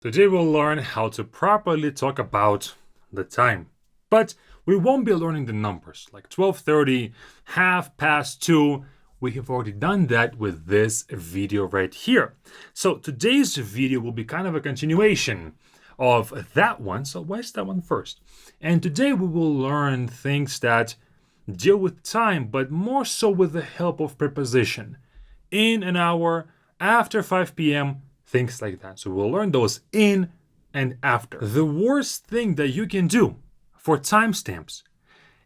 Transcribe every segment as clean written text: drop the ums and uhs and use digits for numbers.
Today we'll learn how to properly talk about the time. But we won't be learning the numbers like 12:30, half past 2. We have already done that with this video right here. So today's video will be kind of a continuation of that one. So where's that one first? And today we will learn things that deal with time, but more so with the help of preposition. In an hour, after 5 p.m., things like that. So we'll learn those in and after. The worst thing that you can do for timestamps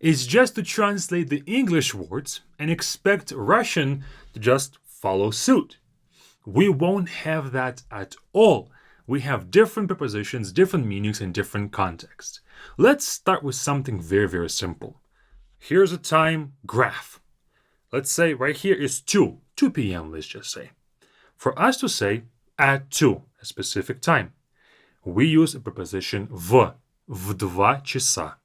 is just to translate the English words and expect Russian to just follow suit. We won't have that at all. We have different prepositions, different meanings, and different contexts. Let's start with something very, very simple. Here's a time graph. Let's say right here is 2 p.m., let's just say. For us to say at 2, a specific time, we use a preposition в 2 часа.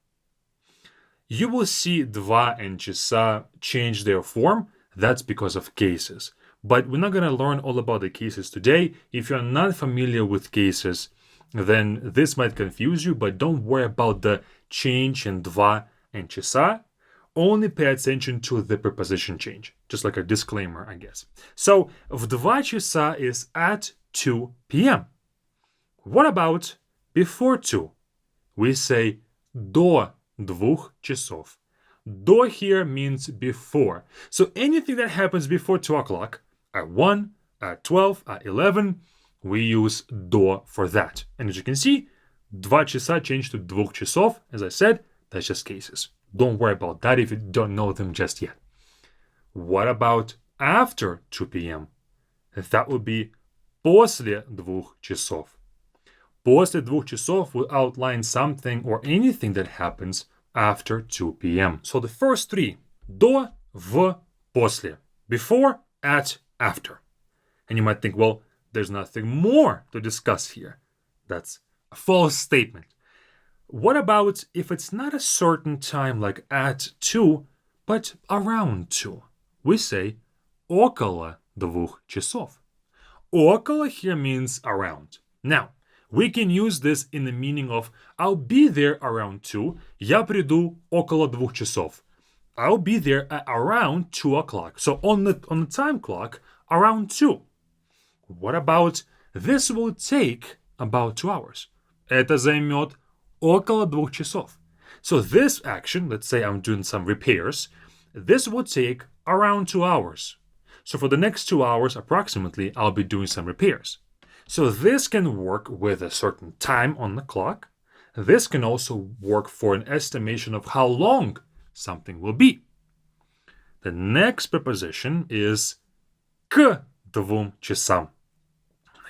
You will see два and часа change their form. That's because of cases. But we're not going to learn all about the cases today. If you're not familiar with cases, then this might confuse you, but don't worry about the change in два and часа. Only pay attention to the preposition change, just like a disclaimer, I guess. So, в 2 часа is at 2 p.m. What about before 2? We say до 2 часов. До here means before. So anything that happens before 2 o'clock, at 1, at 12, at 11, we use до for that. And as you can see, 2 часа changed to 2 часов. As I said, that's just cases. Don't worry about that if you don't know them just yet. What about after 2 p.m.? That would be после 2 часов. После 2 часов will outline something or anything that happens after 2 p.m. So the first three, до, в, после, before, at, after. And you might think, well, there's nothing more to discuss here. That's a false statement. What about if it's not a certain time like at 2, but around 2? We say около 2 часов. Около here means around. Now, we can use this in the meaning of I'll be there around 2. Я приду около 2 часов. I'll be there at around 2 o'clock. So on the time clock, around 2. What about this will take about 2 hours? Это займет около 2 часов. So this action, let's say I'm doing some repairs, this will take around 2 hours. So for the next 2 hours, approximately, I'll be doing some repairs. So this can work with a certain time on the clock. This can also work for an estimation of how long something will be. The next preposition is к 2 часам.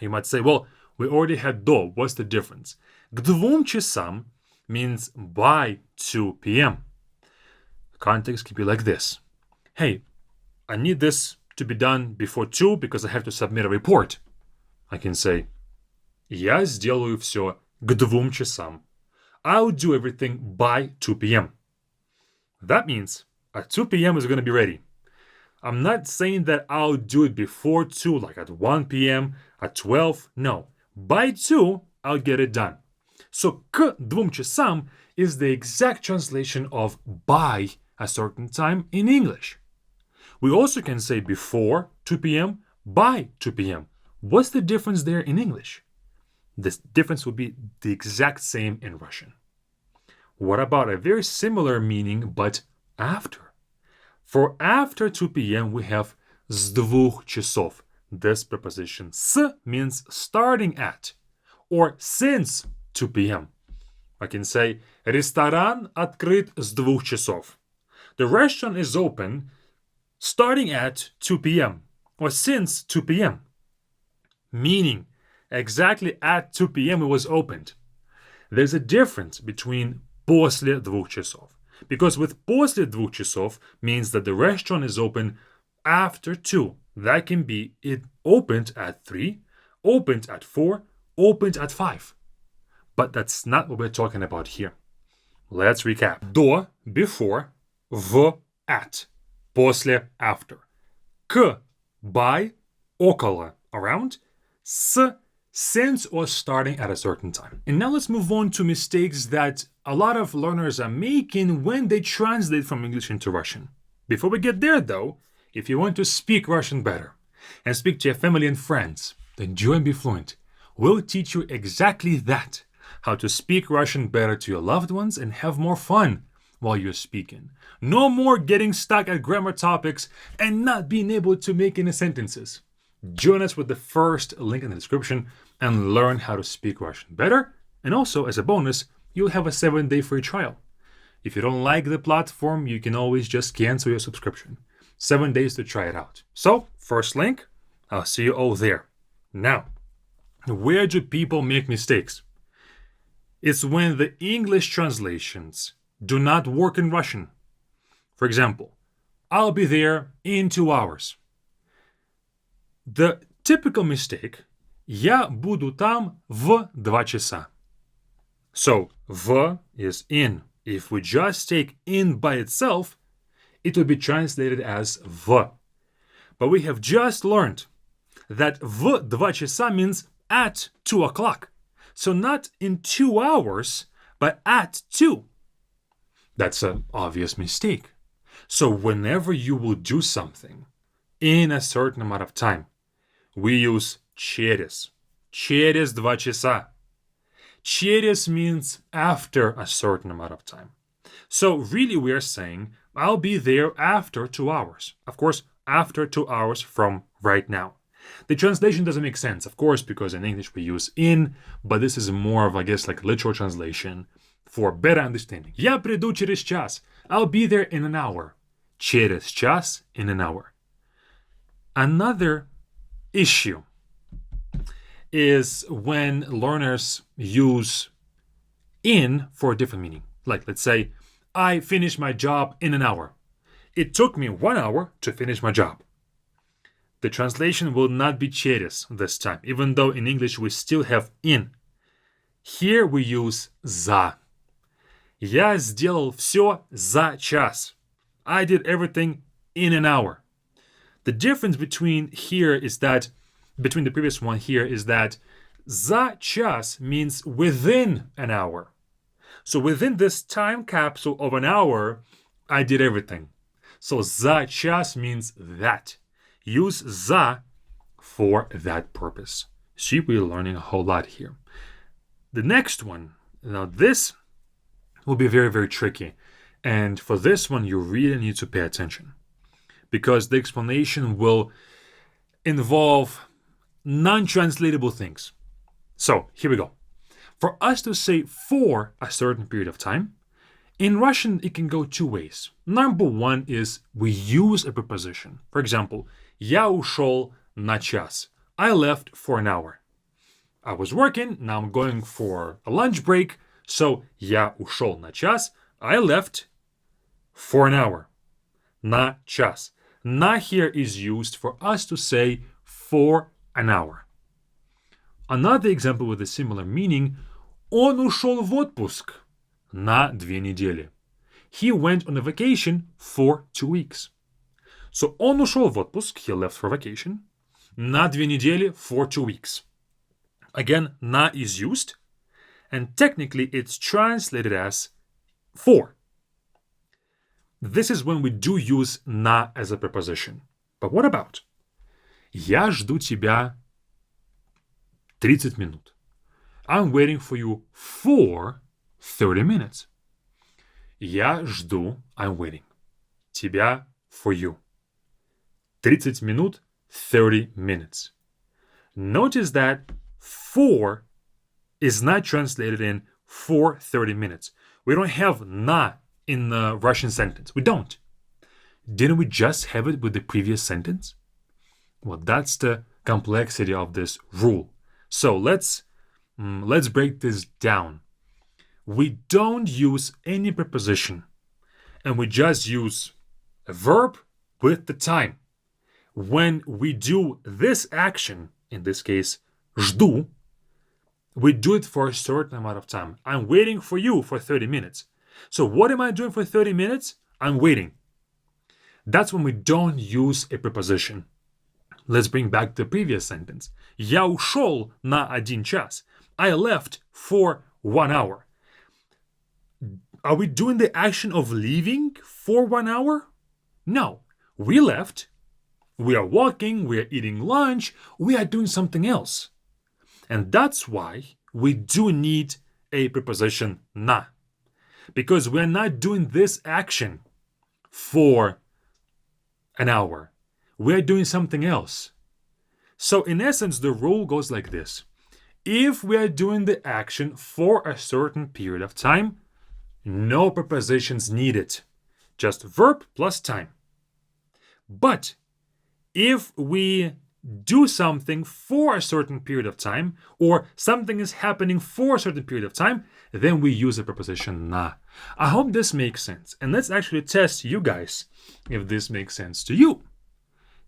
You might say, well, we already had до. What's the difference? К 2 часам means by 2 p.m. Context can be like this. Hey, I need this to be done before 2 because I have to submit a report. I can say, я сделаю все к 2 часам. I'll do everything by 2 p.m. That means at 2 p.m. is going to be ready. I'm not saying that I'll do it before 2, like at 1 p.m., at 12. No. By 2, I'll get it done. So к 2 часам is the exact translation of by a certain time in English. We also can say before 2 p.m., by 2 p.m. What's the difference there in English? This difference would be the exact same in Russian. What about a very similar meaning, but after? For after 2 p.m., we have с 2 часов. This preposition с means starting at, or since 2 p.m. I can say, ресторан открыт с 2 часов. The restaurant is open starting at 2 p.m. or since 2 p.m. Meaning, exactly at 2 p.m. it was opened. There's a difference between после 2 часов. Because with после 2 часов means that the restaurant is open after 2. That can be it opened at 3, opened at 4, opened at 5. But that's not what we're talking about here. Let's recap. До, before, в, at, после, after. К, by, около, around, с, since or starting at a certain time. And now let's move on to mistakes that a lot of learners are making when they translate from English into Russian. Before we get there though, if you want to speak Russian better and speak to your family and friends, then join Be Fluent. We'll teach you exactly that, how to speak Russian better to your loved ones and have more fun while you're speaking. No more getting stuck at grammar topics and not being able to make any sentences. Join us with the first link in the description and learn how to speak Russian better. And also, as a bonus, you'll have a 7-day free trial. If you don't like the platform, you can always just cancel your subscription. 7 days to try it out. So, first link, I'll see you all there. Now, where do people make mistakes? It's when the English translations do not work in Russian. For example, I'll be there in 2 hours. The typical mistake – я буду там в 2 часа. So, в is in. If we just take in by itself, it will be translated as в. But we have just learned that в 2 часа means at 2 o'clock. So not in 2 hours, but at 2. That's an obvious mistake. So whenever you will do something in a certain amount of time, we use через. Через 2 часа. Через means after a certain amount of time. So really we are saying, I'll be there after 2 hours. Of course, after 2 hours from right now. The translation doesn't make sense, of course, because in English we use in, but this is more of, I guess, like literal translation for better understanding. Я приду через час. I'll be there in an hour. Через час, in an hour. Another issue is when learners use in for a different meaning. Like, let's say, I finished my job in an hour. It took me 1 hour to finish my job. The translation will not be через this time, even though in English we still have in. Here we use за. Я сделал все за час. I did everything in an hour. The difference between the previous one here is that за час means within an hour. So within this time capsule of an hour, I did everything. So за час means that. Use за for that purpose. See, we're learning a whole lot here. The next one, now this will be very, very tricky. And for this one, you really need to pay attention because the explanation will involve non-translatable things. So here we go. For us to say for a certain period of time, in Russian, it can go 2 ways. Number one is we use a preposition. For example, я ушел на час. I left for an hour. I was working, now I'm going for a lunch break. So, я ушел на час. I left for an hour. На час. На here is used for us to say for an hour. Another example with a similar meaning, он ушел в отпуск на 2 недели. He went on a vacation for 2 weeks. So, он ушел в отпуск, he left for vacation, на 2 недели, for 2 weeks. Again, на is used, and technically it's translated as for. This is when we do use на as a preposition. But what about? Я жду тебя 30 минут. I'm waiting for you for 30 minutes. Я жду, I'm waiting. Тебя, for you. 30 минут, 30 minutes. Notice that for is not translated in for 30 minutes. We don't have на in the Russian sentence. We don't. Didn't we just have it with the previous sentence? Well, that's the complexity of this rule. So let's break this down. We don't use any preposition, and we just use a verb with the time. When we do this action, in this case, жду, we do it for a certain amount of time. I'm waiting for you for 30 minutes. So what am I doing for 30 minutes? I'm waiting. That's when we don't use a preposition. Let's bring back the previous sentence. Я ушел на 1 час. I left for 1 hour. Are we doing the action of leaving for 1 hour? No. We left. We are walking. We are eating lunch. We are doing something else. And that's why we do need a preposition na. Because we're not doing this action for an hour. We're doing something else. So in essence, the rule goes like this. If we are doing the action for a certain period of time, no prepositions needed. Just verb plus time. But if we do something for a certain period of time, or something is happening for a certain period of time, then we use a preposition na. I hope this makes sense. And let's actually test you guys if this makes sense to you.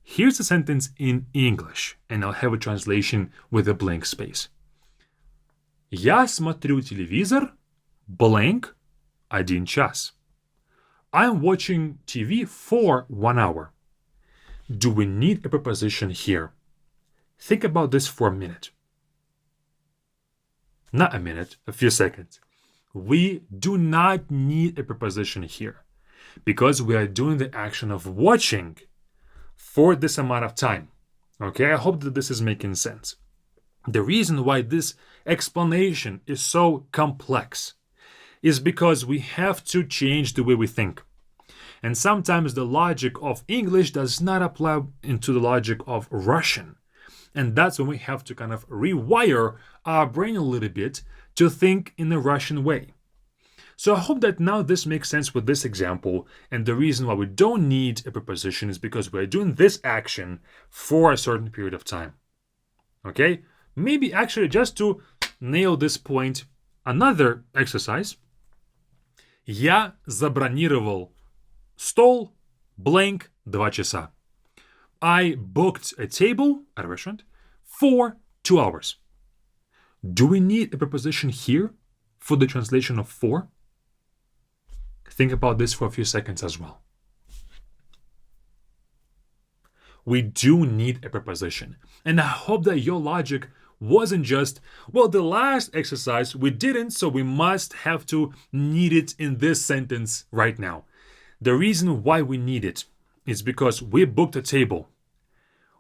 Here's a sentence in English, and I'll have a translation with a blank space. Я смотрю телевизор, blank, 1 час. I'm watching TV for 1 hour. Do we need a preposition here? Think about this for a minute. Not a minute, a few seconds. We do not need a preposition here because we are doing the action of watching for this amount of time. Okay, I hope that this is making sense. The reason why this explanation is so complex is because we have to change the way we think. And sometimes the logic of English does not apply into the logic of Russian. And that's when we have to kind of rewire our brain a little bit to think in the Russian way. So I hope that now this makes sense with this example. And the reason why we don't need a preposition is because we're doing this action for a certain period of time. Okay? Maybe actually just to nail this point, another exercise. Я забронировал стол, blank, 2 часа. I booked a table at a restaurant for 2 hours. Do we need a preposition here for the translation of for? Think about this for a few seconds as well. We do need a preposition. And I hope that your logic wasn't just, well, the last exercise we didn't, so we must have to need it in this sentence right now. The reason why we need it is because we booked a table.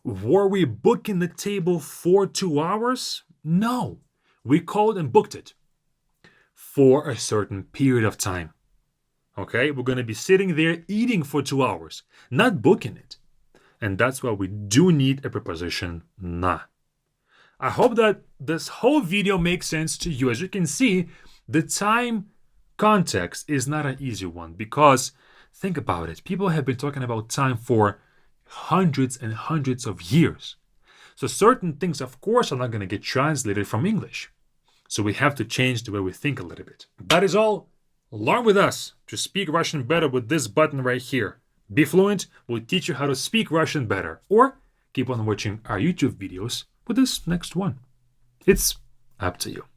Were we booking the table for 2 hours? No. We called and booked it for a certain period of time. Okay, we're going to be sitting there eating for 2 hours, not booking it. And that's why we do need a preposition na. I hope that this whole video makes sense to you. As you can see, the time context is not an easy one because think about it. People have been talking about time for hundreds and hundreds of years. So certain things, of course, are not going to get translated from English. So we have to change the way we think a little bit. That is all. Learn with us to speak Russian better with this button right here. Be Fluent will teach you how to speak Russian better. Or keep on watching our YouTube videos with this next one. It's up to you.